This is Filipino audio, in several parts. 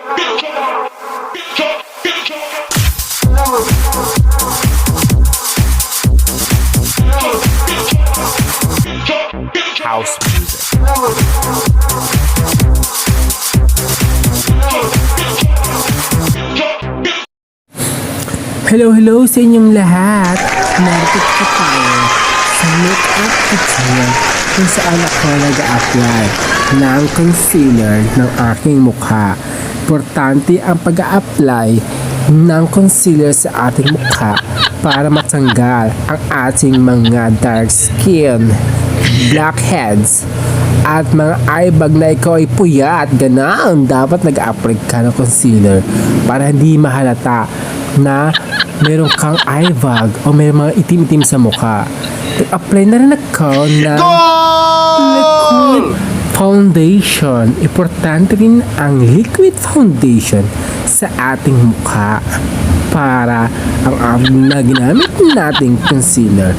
House music. Hello sa inyong lahat! Narito po tayo sa make-up tutorial kung saan ako nag-a-apply ng concealer ng aking mukha. Importante ang pag-a-apply ng concealer sa ating mukha para matanggal ang ating mga dark skin, blackheads, at mga eye bag na ikaw ay puyat. Ganun, dapat nag-apply ka ng concealer para hindi mahalata na meron kang eye bag o may mga itim-itim sa mukha. Nag-apply na rin ako ng liquid foundation. Importante rin ang liquid foundation sa ating mukha para ang na ginamit nating concealer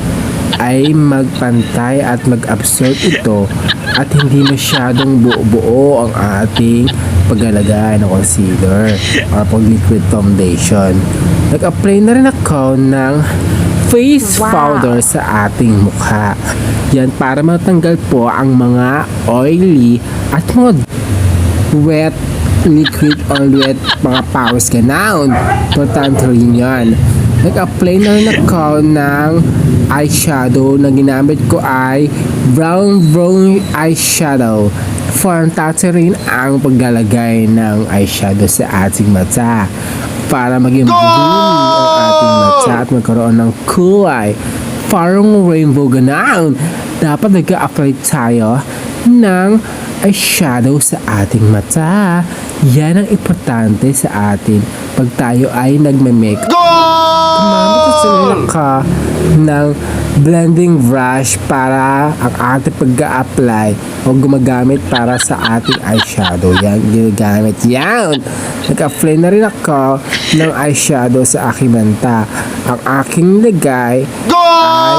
ay magpantay at mag-absorb ito at hindi masyadong buo-buo ang ating paglalagay ng concealer or pag liquid foundation. Nag-apply na rin ako ng face powder sa ating mukha. Yan para matanggal po ang mga oily at mga wet liquid or wet mga powers ganoon. Importante rin yan. Nag-apply na rin ako ng eyeshadow na ginamit ko ay brown eyeshadow. Importante rin ang paglalagay ng eyeshadow sa ating mata para maging blooming ang ating mata at magkaroon ng kulay parang rainbow ganoon. Dapat nag-apply tayo ng eyeshadow sa ating mata. Yan ang importante sa atin pag tayo ay nagme-makeup. Gumamit ka ng blending brush para ang ating pag-a-apply o gumagamit para sa ating eyeshadow. Yan, ginagamit yan. Nag-apply na rin ako ng eyeshadow sa aking mata. Ang aking lagay ay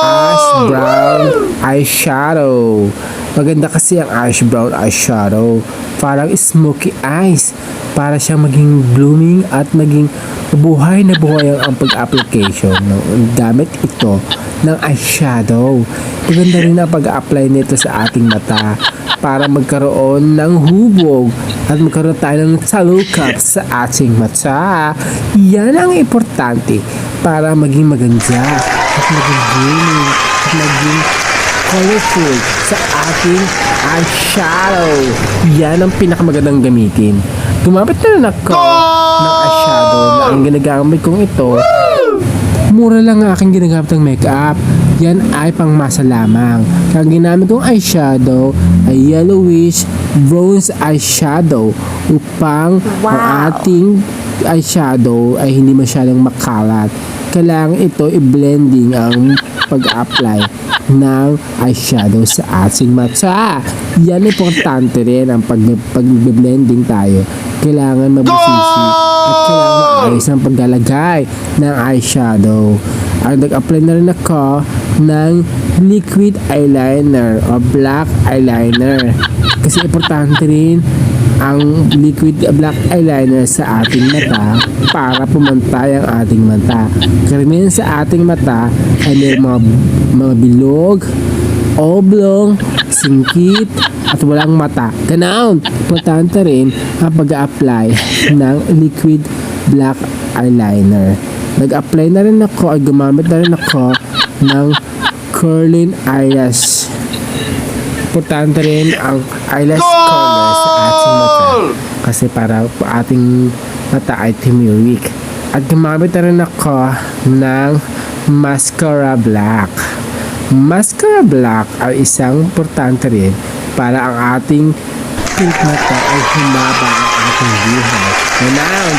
ash brown eyeshadow. Maganda kasi ang ash brown eyeshadow. Parang smoky eyes. Para siyang maging blooming at maging buhay na buhay ang pag-application ng gamit ito ng eyeshadow. Maganda rin ang pag-apply nito sa ating mata para magkaroon ng hubog at magkaroon tayo ng salukap sa ating mata. Yan ang importante para maging maganda at maging blooming at maging colorful sa ating eyeshadow. Yan ang pinakamagandang gamitin. Gumamit na rin ako ng eyeshadow na ang ginagamit kong ito. Mura lang ang aking ginagamit ng makeup. Yan ay pang masa lamang. Ang ginamit kong eyeshadow ay yellowish bronze eyeshadow upang ang ating eyeshadow ay hindi masyadong makalat. Kailangan ito i-blending ang pag-apply ng eyeshadow sa ating mata. Yan importante rin ang pag-blending tayo. Kailangan mabusisi at kailangan maayos ang paglalagay ng eyeshadow. Ang nag-apply na rin ako ng liquid eyeliner o black eyeliner. Kasi importante rin ang liquid black eyeliner sa ating mata para pumantay ang ating mata. Karamihan sa ating mata ay may mga bilog, oblong, singkit, at walang mata. Ganoon! Importante rin ang pag-apply ng liquid black eyeliner. Nag-apply na rin ako, ay gumamit na rin ako ng curling eyelash. Importante rin ang eyelash color sa ating mata kasi para ating mata ay timirik. At gumamit na rin ako ng mascara black. Mascara black ay isang importante rin para ang ating pink mata ay humaba ang ating buhay. Ganun!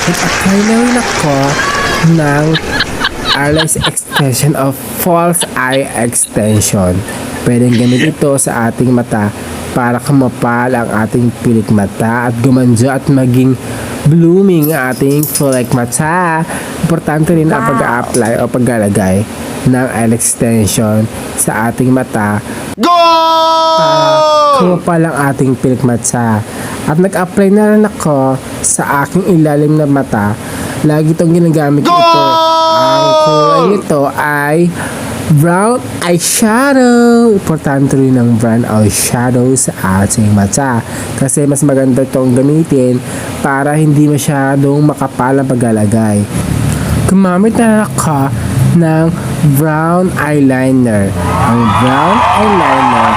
Nag-apply na rin ako ng eyelash extension of false eye extension. Pwedeng gamit ito sa ating mata para kumapal ang ating pilik mata at gumanda at maging blooming ang ating pilik mata. Importante rin ang pag-apply o paglalagay ng eye extension sa ating mata para kumapal ang ating pilik mata. At nag-apply na rin ako sa aking ilalim na mata. Lagi itong ginagamit ko ito. Ang kulay nito ay brown eyeshadow. Importante rin ang brown eyeshadow sa ating mata. Kasi mas maganda itong gamitin para hindi masyadong makapal ang paglalagay. Gumamit na ako ng brown eyeliner. Ang brown eyeliner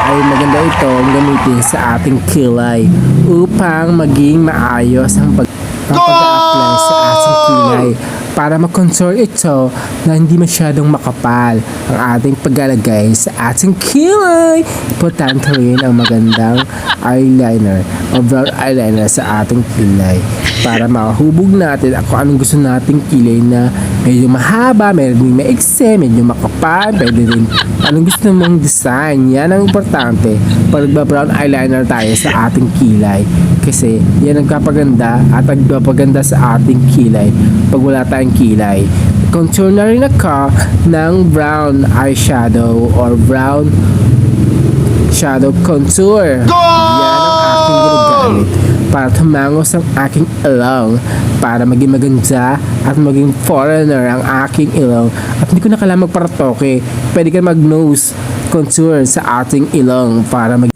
ay maganda itong gamitin sa ating kilay upang maging maayos ang pag-apply sa ating kilay para makontrol ito na hindi masyadong makapal ang ating paglalagay sa ating kilay. Importante rin ang magandang eyeliner o brown eyeliner sa ating kilay para makahubog natin kung anong gusto nating kilay na medyo mahaba, medyo maikse, medyo makapal, pwede rin anong gusto mong design. Yan ang importante pag brown eyeliner tayo sa ating kilay kasi yan ang kapaganda at nagpapaganda sa ating kilay pag wala tayong kilay. Contour na rin ako ng brown eyeshadow or brown shadow contour. Yan ang aking ginagamit para tumangos ang aking ilong para maging maganda at maging foreigner ang aking ilong. At hindi ko na kailangan magparatoke. Pwede ka mag-nose contour sa ating ilong para maging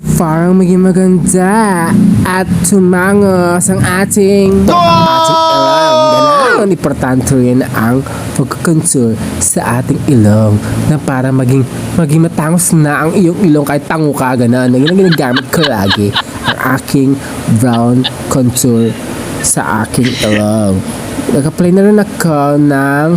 maganda at tumangos ang ating ilong. Ganun, importante rin ang pag-contour sa ating ilong na para maging matangos na ang iyong ilong kahit tango ka, ganun. Yun ang ginagamit ko lagi, ang aking brown contour sa aking ilong. Nag-apply na rin ako ng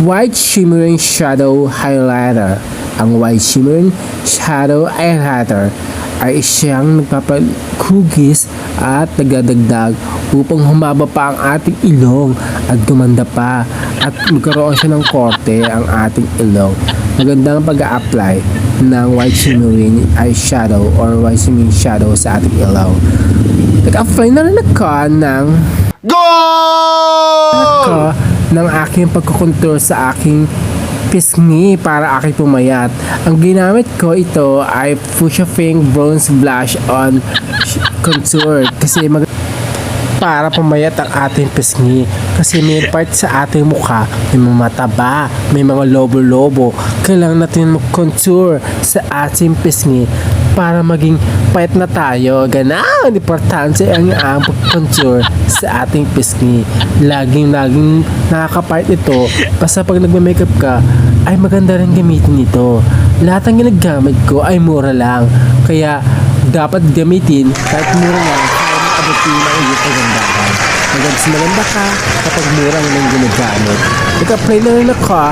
white shimmering shadow highlighter. Ang white shimmering shadow highlighter ay siyang nagpapakugis at nagdadagdag upang humaba pa ang ating ilong at gumanda pa at magkaroon siya ng korte ang ating ilong. Magandang pag-a-apply ng white shimmering eyeshadow or white shimmering shadow sa ating ilong. Nag-apply na rin ako ng aking pagkukontour sa aking pisngi para aking pumayat. Ang ginamit ko ito ay Fuchsia Pink Bronze Blush on Contour kasi para pumayat ang ating pisngi kasi may part sa ating mukha may mga mataba, may mga lobo-lobo. Kailangan natin mag-contour sa ating pisngi para maging payat na tayo. Ganun, importante ang pag-contour sa ating pisngi. Laging nakakapayat ito. Basta pag nagme-makeup ka ay maganda rin gamitin ito. Lahat ng ginagamit ko ay mura lang, kaya dapat gamitin kahit mura lang para makabuti ang iyong kagandahan. Maganda ka kapag murang nang ginagamit. Nag-apply na rin ako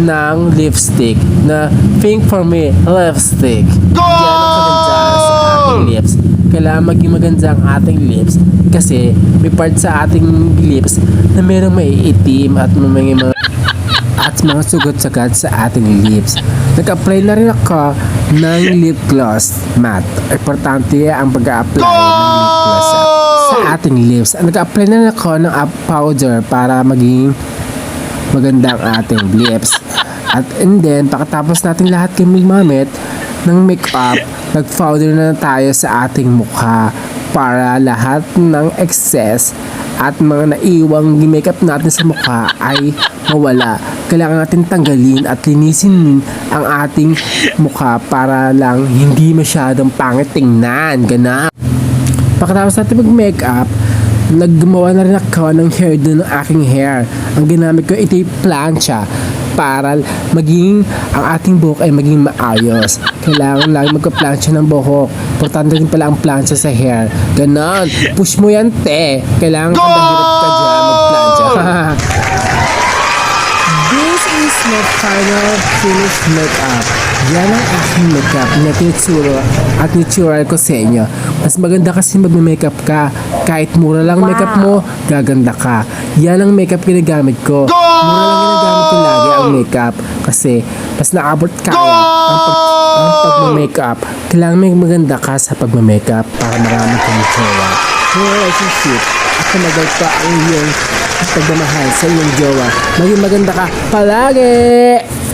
ng lipstick na Pink for Me lipstick. Yan ang kagandahan sa ating lips. Kailangan maging maganda ang ating lips kasi may part sa ating lips na merong maiitim at mga sugat-sagat sa ating lips. Nag-apply na rin ako ng lip gloss matte. Importante ang pag-apply ng lip gloss sa ating lips. Nag-apply na rin ako ng powder para maging maganda ang ating lips. And then, pagkatapos natin lahat gumamit ng makeup, nag-powder na tayo sa ating mukha para lahat ng excess at mga naiwang makeup natin sa mukha ay mawala. Kailangan natin tanggalin at linisin ang ating mukha para lang hindi masyadong pangit tingnan. Ganun. Pagkatapos natin mag-makeup, naggumawa na rin ako ng hairdo ng aking hair. Ang ginamit ko ito plancha para maging ang ating buhok ay maging maayos. Kailangan lang magka-plancha ng buhok. Importante rin pala ang plancha sa hair. Ganon. Push mo yan, te. Kailangan kang mahirap ka dyan mag-plancha. This is my final finished makeup. Yan ang aking makeup na tinitsura at nitural ko sa inyo. Mas maganda kasi mag-makeup ka. Kahit mura lang makeup mo, gaganda ka. Yan ang makeup ginagamit ko. Mura lang ginagamit ko lagi ang makeup kasi mas naabot kaya ang ang pagmamakeup. Kailangan may maganda ka sa pagmamakeup para marami kang jowa. Yung relationship at tumagal pa ang iyong pagmamahal sa iyong jowa. Maging maganda ka palagi!